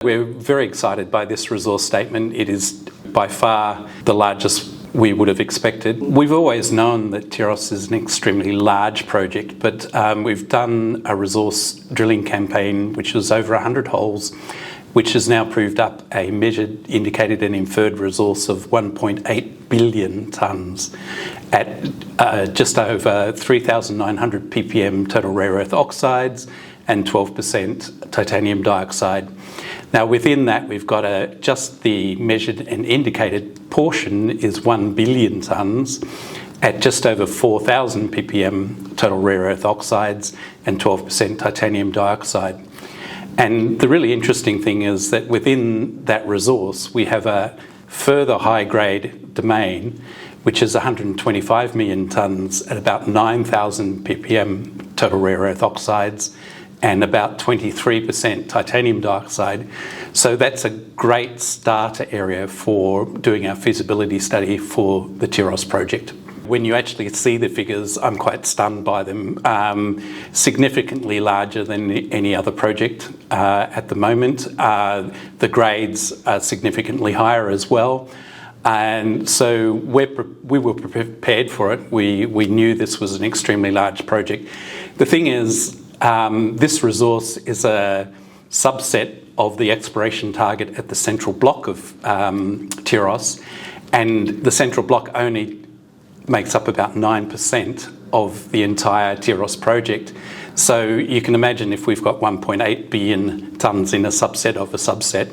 We're very excited by this resource statement. It is by far the largest we would have expected. We've always known that Tyros is an extremely large project, but we've done a resource drilling campaign which was over 100 holes, which has now proved up a measured, indicated and inferred resource of 1.8 billion tonnes at just over 3,900 ppm total rare earth oxides and 12% titanium dioxide. Now within that we've got just the measured and indicated portion is 1 billion tonnes at just over 4,000 ppm total rare earth oxides and 12% titanium dioxide. And the really interesting thing is that within that resource we have a further high-grade domain which is 125 million tonnes at about 9,000 ppm total rare earth oxides and about 23% titanium dioxide. So that's a great starter area for doing our feasibility study for the Tyros project. When you actually see the figures, I'm quite stunned by them. Significantly larger than any other project at the moment. The grades are significantly higher as well. And so we were prepared for it. We knew this was an extremely large project. The thing is, this resource is a subset of the exploration target at the central block of Tyros, and the central block only makes up about 9% of the entire Tyros project. So you can imagine if we've got 1.8 billion tonnes in a subset of a subset,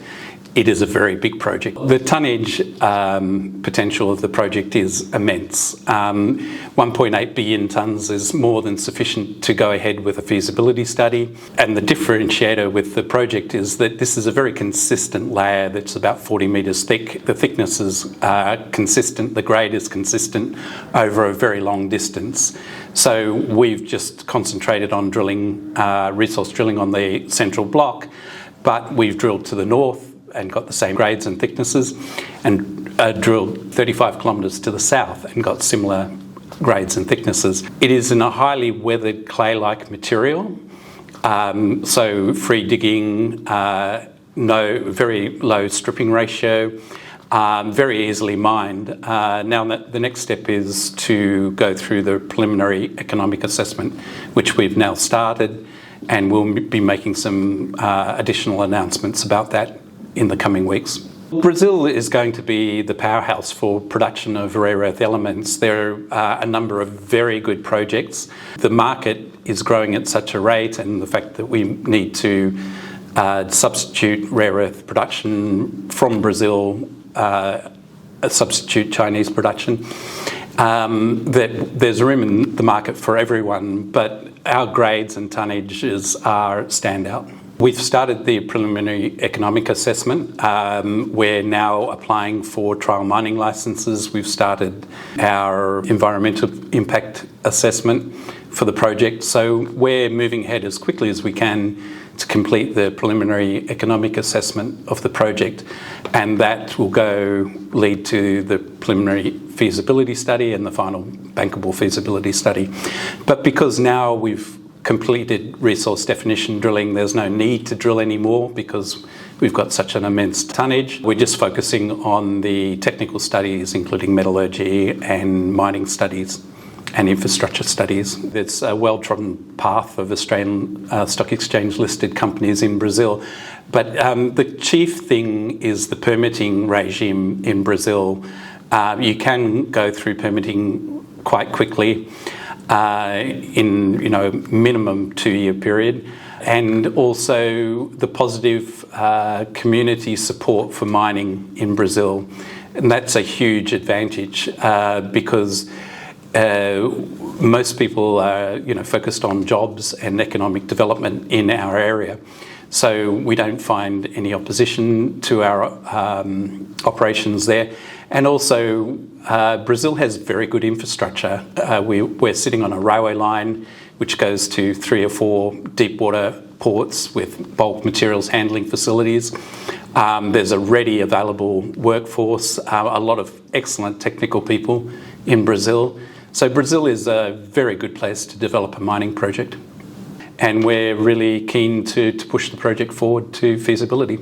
it is a very big project. The tonnage potential of the project is immense. 1.8 billion tonnes is more than sufficient to go ahead with a feasibility study. And the differentiator with the project is that this is a very consistent layer that's about 40 metres thick. The thickness is consistent, the grade is consistent over a very long distance. So we've just concentrated on drilling, resource drilling on the central block, but we've drilled to the north and got the same grades and thicknesses, and drilled 35 kilometres to the south and got similar grades and thicknesses. It is in a highly weathered clay-like material, so free digging, very low stripping ratio, very easily mined. Now the next step is to go through the preliminary economic assessment, which we've now started, and we'll be making some additional announcements about that in the coming weeks. Brazil is going to be the powerhouse for production of rare earth elements. There are a number of very good projects. The market is growing at such a rate, and the fact that we need to substitute rare earth production from Brazil, substitute Chinese production, that there's room in the market for everyone, but our grades and tonnages are standout. We've started the preliminary economic assessment. We're now applying for trial mining licenses. We've started our environmental impact assessment for the project. So we're moving ahead as quickly as we can to complete the preliminary economic assessment of the project, and that will lead to the preliminary feasibility study and the final bankable feasibility study. But because now we've completed resource definition drilling, there's no need to drill anymore because we've got such an immense tonnage. We're just focusing on the technical studies, including metallurgy and mining studies and infrastructure studies. It's a well-trodden path of Australian Stock Exchange listed companies in Brazil. But the chief thing is the permitting regime in Brazil. You can go through permitting quite quickly, in minimum 2-year period, and also the positive community support for mining in Brazil, and that's a huge advantage because most people are focused on jobs and economic development in our area. So we don't find any opposition to our operations there. And also, Brazil has very good infrastructure. We're sitting on a railway line which goes to 3 or 4 deep water ports with bulk materials handling facilities. There's a ready available workforce, a lot of excellent technical people in Brazil. So Brazil is a very good place to develop a mining project. And we're really keen to push the project forward to feasibility.